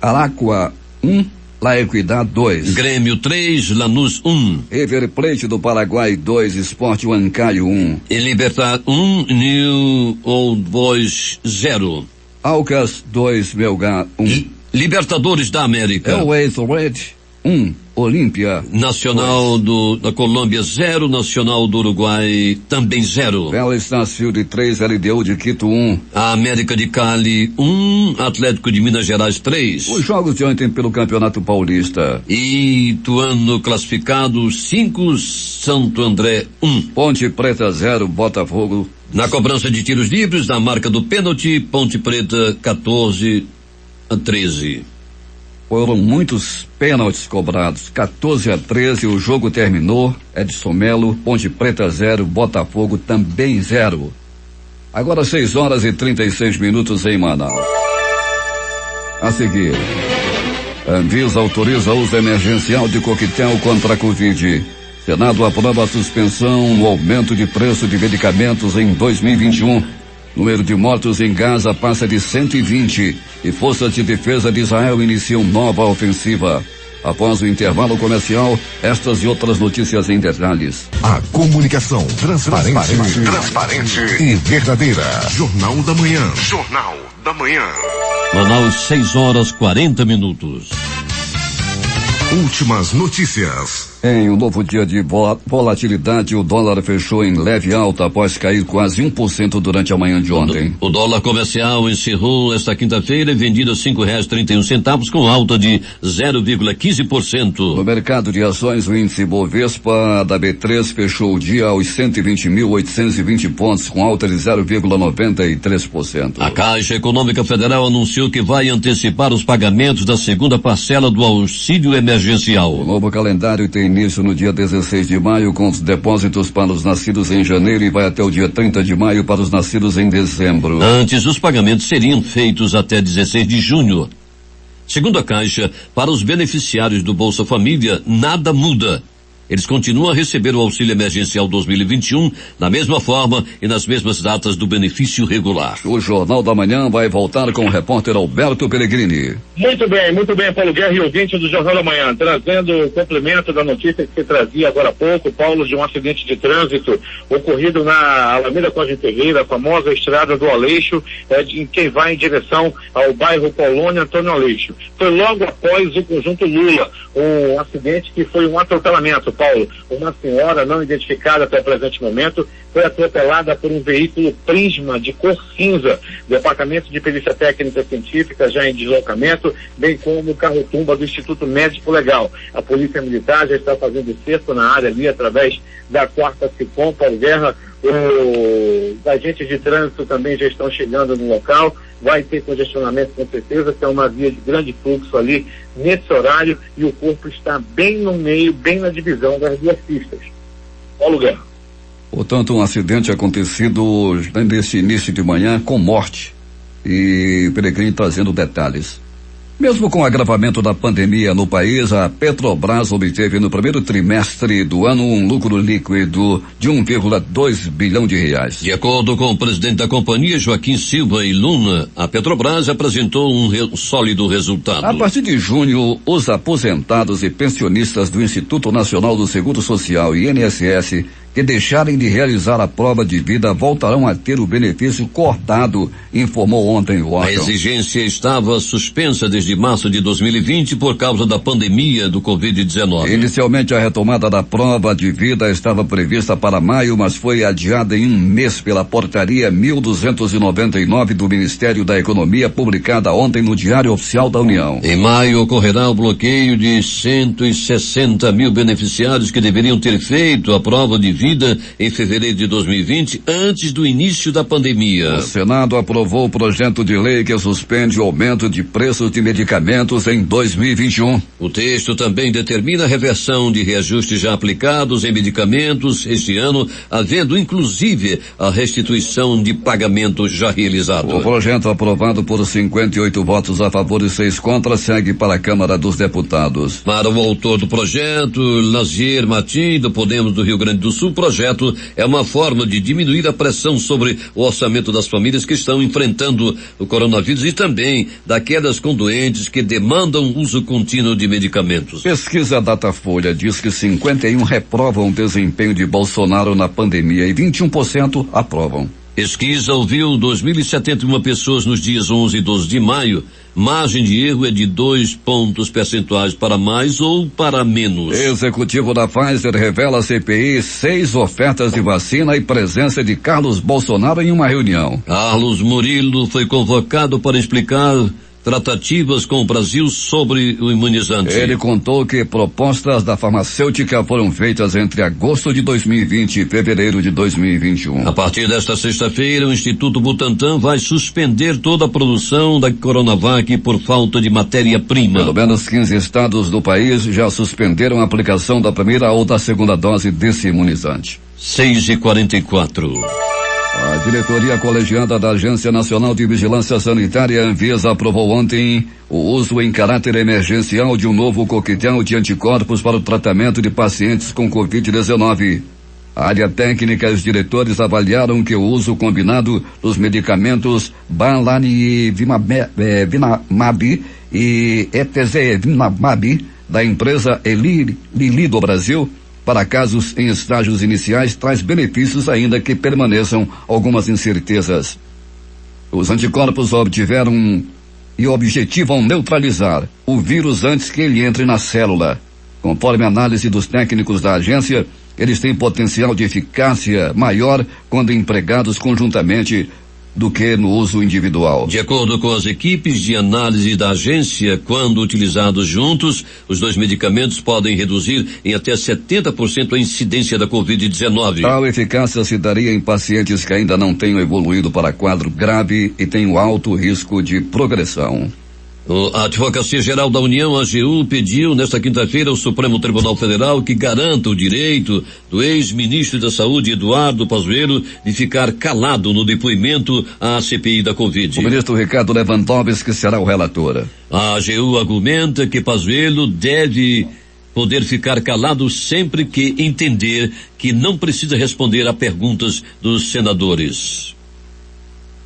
Aragua 1, La Equidad 2. Grêmio 3, Lanús 1. River Plate do Paraguai 2, Sport Huancayo 1. E Libertad 1, New Old Boys 0. Alcas 2, Melgar 1. Libertadores da América. Always Red 1, Olímpia. Nacional da Colômbia 0, Nacional do Uruguai também 0. Belo Stansfield 3, LDU de Quito 1. A América de Cali 1, Atlético de Minas Gerais 3. Os jogos de ontem pelo Campeonato Paulista: Ituano classificado 5, Santo André 1. Ponte Preta 0, Botafogo. Na cobrança de tiros livres, na marca do pênalti, Ponte Preta 14-13. Foram muitos pênaltis cobrados, 14-13, o jogo terminou. Edson Melo, Ponte Preta 0, Botafogo também 0. Agora 6h36 em Manaus. A seguir, Anvisa autoriza uso emergencial de coquetel contra a Covid. Senado aprova a suspensão, o aumento de preço de medicamentos em 2021. Número de mortos em Gaza passa de 120 e Forças de Defesa de Israel iniciam nova ofensiva. Após o intervalo comercial, estas e outras notícias em detalhes. A comunicação transparente e verdadeira. Jornal da Manhã. Jornal da Manhã. Manaus, 6h40. Últimas notícias. Em um novo dia de volatilidade, o dólar fechou em leve alta após cair quase 1% durante a manhã de ontem. O dólar comercial encerrou esta quinta-feira vendido a R$5,31 com alta de 0,15%. No mercado de ações, o índice Bovespa da B3 fechou o dia aos 120.820 pontos com alta de 0,93%. A Caixa Econômica Federal anunciou que vai antecipar os pagamentos da segunda parcela do auxílio emergencial. O novo calendário tem início no dia 16 de maio com os depósitos para os nascidos em janeiro e vai até o dia 30 de maio para os nascidos em dezembro. Antes, os pagamentos seriam feitos até 16 de junho. Segundo a Caixa, para os beneficiários do Bolsa Família, nada muda. Eles continuam a receber o auxílio emergencial 2021 da mesma forma e nas mesmas datas do benefício regular. O Jornal da Manhã vai voltar com o repórter Alberto Pellegrini. Muito bem, Paulo Guerra e ouvinte do Jornal da Manhã, trazendo o complemento da notícia que você trazia agora há pouco, Paulo, de um acidente de trânsito ocorrido na Alameda Costa Ferreira, a famosa estrada do Aleixo, em quem vai em direção ao bairro Colônia Antônio Aleixo. Foi logo após o Conjunto Lula, um acidente que foi um atropelamento, Paulo. Uma senhora não identificada até o presente momento foi atropelada por um veículo Prisma de cor cinza. Departamento de Perícia Técnica Científica já em deslocamento, bem como o carro-tumba do Instituto Médico Legal. A Polícia Militar já está fazendo cerco na área ali através da 4ª SICOM, Paulo Guerra. Os agentes de trânsito também já estão chegando no local. Vai ter congestionamento com certeza, que é uma via de grande fluxo ali nesse horário, e o corpo está bem no meio, bem na divisão das duas pistas. Paulo Guerra. Portanto, um acidente acontecido nesse início de manhã com morte. E Pellegrini trazendo detalhes. Mesmo com o agravamento da pandemia no país, a Petrobras obteve no primeiro trimestre do ano um lucro líquido de 1,2 bilhão de reais. De acordo com o presidente da companhia, Joaquim Silva e Luna, a Petrobras apresentou um sólido resultado. A partir de junho, os aposentados e pensionistas do Instituto Nacional do Seguro Social e INSS que deixarem de realizar a prova de vida voltarão a ter o benefício cortado, informou ontem o órgão. A exigência estava suspensa desde março de 2020 por causa da pandemia do Covid-19. Inicialmente, a retomada da prova de vida estava prevista para maio, mas foi adiada em um mês pela portaria 1299 do Ministério da Economia, publicada ontem no Diário Oficial da União. Em maio ocorrerá o bloqueio de 160 mil beneficiários que deveriam ter feito a prova de vida definida em fevereiro de 2020, antes do início da pandemia. O Senado aprovou o projeto de lei que suspende o aumento de preços de medicamentos em 2021. O texto também determina a reversão de reajustes já aplicados em medicamentos este ano, havendo inclusive a restituição de pagamentos já realizados. O projeto, aprovado por 58 votos a favor e 6 contra, segue para a Câmara dos Deputados. Para o autor do projeto, Lazier Martins, do Podemos do Rio Grande do Sul, o projeto é uma forma de diminuir a pressão sobre o orçamento das famílias que estão enfrentando o coronavírus e também daquelas com doentes que demandam uso contínuo de medicamentos. Pesquisa Datafolha diz que 51 reprovam o desempenho de Bolsonaro na pandemia e 21% aprovam. Pesquisa ouviu 2.071 pessoas nos dias 11 e 12 de maio. Margem de erro é de 2 pontos percentuais para mais ou para menos. Executivo da Pfizer revela à CPI 6 ofertas de vacina e presença de Carlos Bolsonaro em uma reunião. Carlos Murilo foi convocado para explicar tratativas com o Brasil sobre o imunizante. Ele contou que propostas da farmacêutica foram feitas entre agosto de 2020 e fevereiro de 2021. A partir desta sexta-feira, o Instituto Butantan vai suspender toda a produção da Coronavac por falta de matéria-prima. Pelo menos 15 estados do país já suspenderam a aplicação da primeira ou da segunda dose desse imunizante. 6h44. A diretoria colegiada da Agência Nacional de Vigilância Sanitária, Anvisa, aprovou ontem o uso em caráter emergencial de um novo coquetel de anticorpos para o tratamento de pacientes com Covid-19. A área técnica e os diretores avaliaram que o uso combinado dos medicamentos Bamlanivimab e Etesevimab da empresa Eli Lilly do Brasil para casos em estágios iniciais traz benefícios, ainda que permaneçam algumas incertezas. Os anticorpos obtiveram e objetivam neutralizar o vírus antes que ele entre na célula. Conforme a análise dos técnicos da agência, eles têm potencial de eficácia maior quando empregados conjuntamente do que no uso individual. De acordo com as equipes de análise da agência, quando utilizados juntos, os dois medicamentos podem reduzir em até 70% a incidência da Covid-19. Tal eficácia se daria em pacientes que ainda não tenham evoluído para quadro grave e tenham alto risco de progressão. A Advocacia Geral da União, AGU, pediu nesta quinta-feira ao Supremo Tribunal Federal que garanta o direito do ex-ministro da Saúde, Eduardo Pazuello, de ficar calado no depoimento à CPI da Covid. O ministro Ricardo Lewandowski será o relator. A AGU argumenta que Pazuello deve poder ficar calado sempre que entender que não precisa responder a perguntas dos senadores.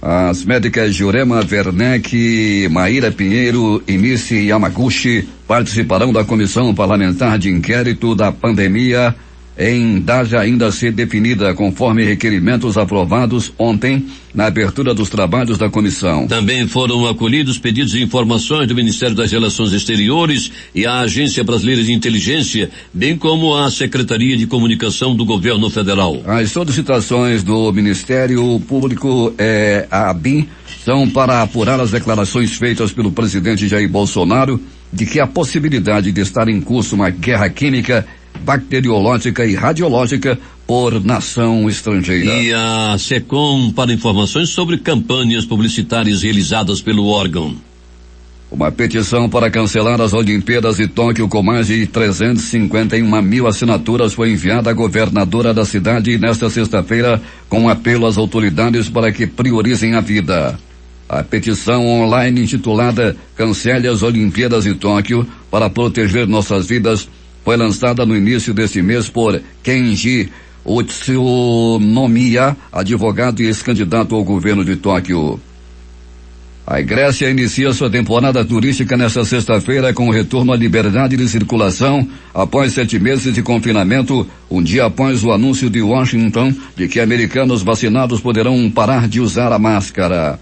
As médicas Jurema Werneck, Maíra Pinheiro e Nice Yamaguchi participarão da comissão parlamentar de inquérito da pandemia em data ainda a ser definida, conforme requerimentos aprovados ontem na abertura dos trabalhos da comissão. Também foram acolhidos pedidos de informações do Ministério das Relações Exteriores e a Agência Brasileira de Inteligência, bem como a Secretaria de Comunicação do Governo Federal. As solicitações do Ministério Público, a ABIN, são para apurar as declarações feitas pelo presidente Jair Bolsonaro de que a possibilidade de estar em curso uma guerra química, bacteriológica e radiológica por nação estrangeira. E a SECOM para informações sobre campanhas publicitárias realizadas pelo órgão. Uma petição para cancelar as Olimpíadas de Tóquio com mais de 351 mil assinaturas foi enviada à governadora da cidade nesta sexta-feira com um apelo às autoridades para que priorizem a vida. A petição online intitulada Cancele as Olimpíadas de Tóquio para proteger nossas vidas foi lançada no início deste mês por Kenji Utsunomiya, advogado e ex-candidato ao governo de Tóquio. A Grécia inicia sua temporada turística nesta sexta-feira com o retorno à liberdade de circulação após 7 meses de confinamento, um dia após o anúncio de Washington de que americanos vacinados poderão parar de usar a máscara.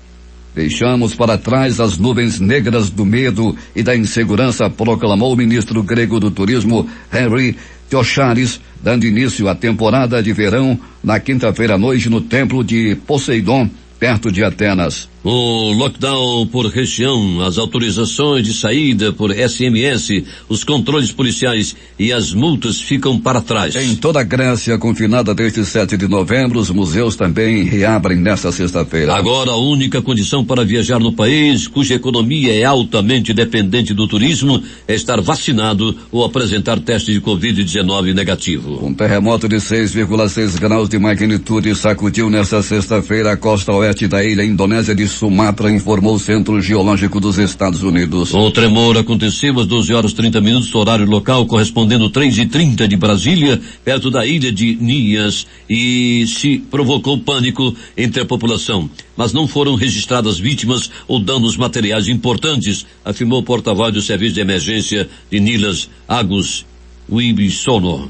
Deixamos para trás as nuvens negras do medo e da insegurança, proclamou o ministro grego do turismo, Henry Theocharis, dando início à temporada de verão na quinta-feira à noite no templo de Poseidon, perto de Atenas. O lockdown por região, as autorizações de saída por SMS, os controles policiais e as multas ficam para trás. Em toda a Grécia, confinada desde 7 de novembro, os museus também reabrem nesta sexta-feira. Agora, a única condição para viajar no país, cuja economia é altamente dependente do turismo, é estar vacinado ou apresentar teste de Covid-19 negativo. Um terremoto de 6,6 graus de magnitude sacudiu nesta sexta-feira a costa oeste da ilha indonésia de Sumatra, informou o Centro Geológico dos Estados Unidos. O tremor aconteceu às 12h30 horário local, correspondendo 3h30 de Brasília, perto da ilha de Nias, e se provocou pânico entre a população. Mas não foram registradas vítimas ou danos materiais importantes, afirmou o porta-voz do Serviço de Emergência de Nilas, Agus Wibisono.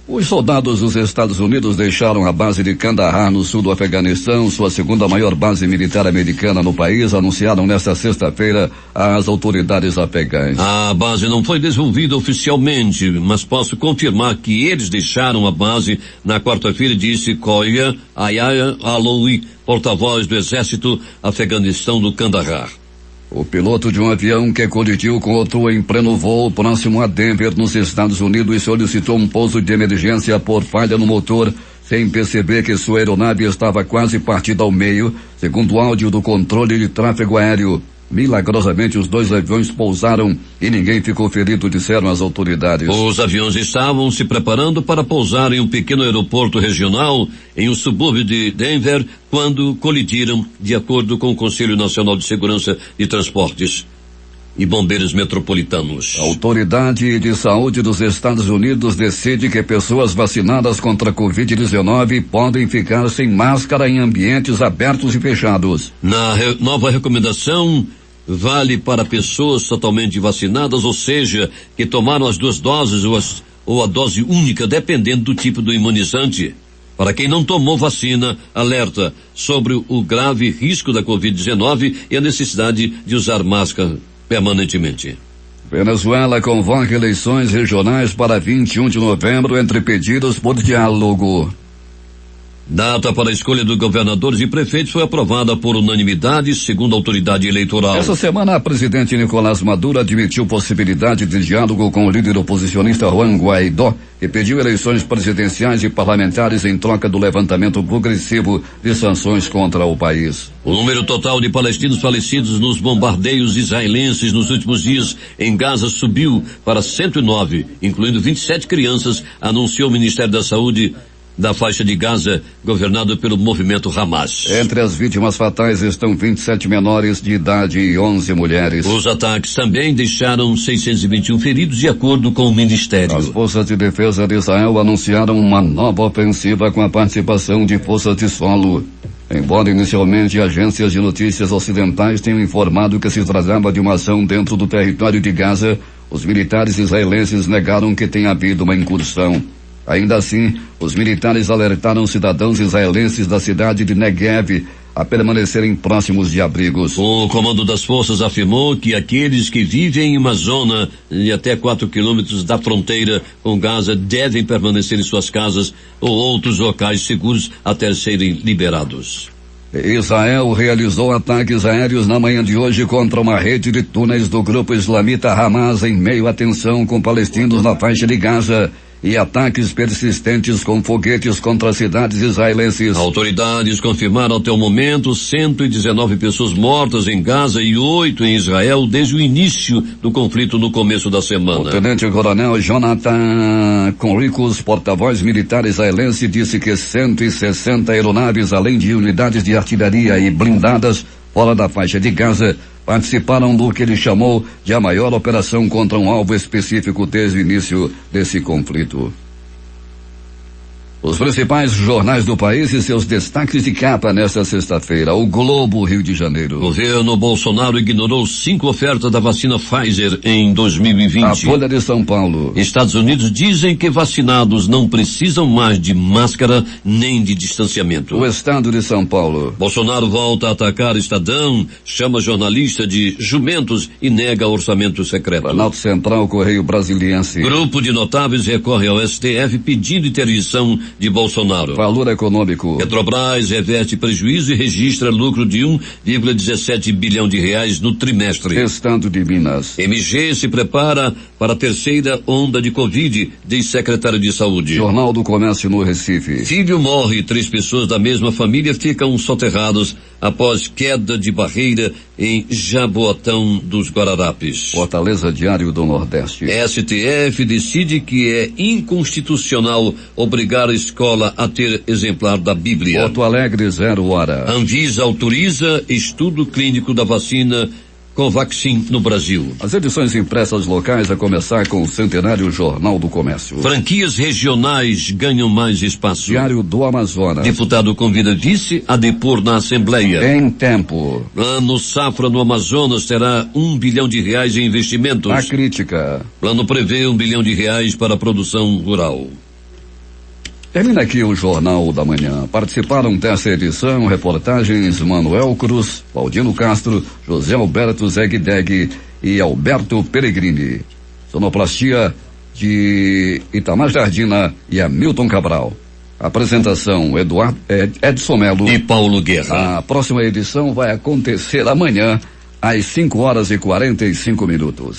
Os soldados dos Estados Unidos deixaram a base de Kandahar, no sul do Afeganistão, sua segunda maior base militar americana no país, anunciaram nesta sexta-feira as autoridades afegãs. A base não foi desenvolvida oficialmente, mas posso confirmar que eles deixaram a base na quarta-feira, disse Koya Ayaya Aloui, porta-voz do Exército Afeganistão do Kandahar. O piloto de um avião que colidiu com outro em pleno voo próximo a Denver, nos Estados Unidos, solicitou um pouso de emergência por falha no motor, sem perceber que sua aeronave estava quase partida ao meio, segundo o áudio do controle de tráfego aéreo. Milagrosamente, os dois aviões pousaram e ninguém ficou ferido, disseram as autoridades. Os aviões estavam se preparando para pousar em um pequeno aeroporto regional em um subúrbio de Denver quando colidiram, de acordo com o Conselho Nacional de Segurança de Transportes e Bombeiros Metropolitanos. A Autoridade de Saúde dos Estados Unidos decide que pessoas vacinadas contra a Covid-19 podem ficar sem máscara em ambientes abertos e fechados. Na nova recomendação, vale para pessoas totalmente vacinadas, ou seja, que tomaram as 2 doses ou a dose única, dependendo do tipo do imunizante. Para quem não tomou vacina, alerta sobre o grave risco da Covid-19 e a necessidade de usar máscara permanentemente. Venezuela convoca eleições regionais para 21 de novembro entre pedidos por diálogo. Data para a escolha dos governadores e prefeitos foi aprovada por unanimidade, segundo a autoridade eleitoral. Essa semana, a presidente Nicolás Maduro admitiu possibilidade de diálogo com o líder oposicionista Juan Guaidó, que pediu eleições presidenciais e parlamentares em troca do levantamento progressivo de sanções contra o país. O número total de palestinos falecidos nos bombardeios israelenses nos últimos dias em Gaza subiu para 109, incluindo 27 crianças, anunciou o Ministério da Saúde da faixa de Gaza, governado pelo movimento Hamas. Entre as vítimas fatais estão 27 menores de idade e 11 mulheres. Os ataques também deixaram 621 feridos, de acordo com o Ministério. As forças de defesa de Israel anunciaram uma nova ofensiva com a participação de forças de solo. Embora inicialmente agências de notícias ocidentais tenham informado que se tratava de uma ação dentro do território de Gaza, os militares israelenses negaram que tenha havido uma incursão. Ainda assim, os militares alertaram cidadãos israelenses da cidade de Negev a permanecerem próximos de abrigos. O comando das forças afirmou que aqueles que vivem em uma zona de até 4 quilômetros da fronteira com Gaza devem permanecer em suas casas ou outros locais seguros até serem liberados. Israel realizou ataques aéreos na manhã de hoje contra uma rede de túneis do grupo islamita Hamas em meio à tensão com palestinos na faixa de Gaza e ataques persistentes com foguetes contra cidades israelenses. Autoridades confirmaram até o momento 119 pessoas mortas em Gaza e 8 em Israel desde o início do conflito no começo da semana. O tenente-coronel Jonathan Conricus, porta-voz militar israelense, disse que 160 aeronaves, além de unidades de artilharia e blindadas fora da faixa de Gaza, participaram do que ele chamou de a maior operação contra um alvo específico desde o início desse conflito. Os principais jornais do país e seus destaques de capa nesta sexta-feira. O Globo, Rio de Janeiro. O governo Bolsonaro ignorou 5 ofertas da vacina Pfizer em 2020. A Folha de São Paulo. Estados Unidos dizem que vacinados não precisam mais de máscara nem de distanciamento. O Estado de São Paulo. Bolsonaro volta a atacar Estadão, chama jornalista de jumentos e nega orçamento secreto. Planalto Central, Correio Brasiliense. Grupo de notáveis recorre ao STF pedindo interdição de Bolsonaro. Valor econômico. Petrobras reverte prejuízo e registra lucro de 1,17 bilhão de reais no trimestre. Estado de Minas. MG se prepara para a terceira onda de Covid, diz secretário de Saúde. Jornal do Comércio no Recife. Filho morre, 3 pessoas da mesma família ficam soterrados após queda de barreira em Jaboatão dos Guararapes. Fortaleza Diário do Nordeste. STF decide que é inconstitucional obrigar a escola a ter exemplar da Bíblia. Porto Alegre, 0 hora. Anvisa autoriza estudo clínico da vacina Covaxin no Brasil. As edições impressas locais a começar com o centenário Jornal do Comércio. Franquias regionais ganham mais espaço. Diário do Amazonas. Deputado convida vice a depor na Assembleia. Em tempo. Plano Safra no Amazonas terá R$1 bilhão em investimentos. A crítica. Plano prevê R$1 bilhão para a produção rural. Termina aqui o Jornal da Manhã. Participaram dessa edição reportagens Manuel Cruz, Valdino Castro, José Alberto Zegdeg e Alberto Peregrini. Sonoplastia de Itamar Jardina e Hamilton Cabral. Apresentação Edson Melo e Paulo Guerra. A próxima edição vai acontecer amanhã às 5h45.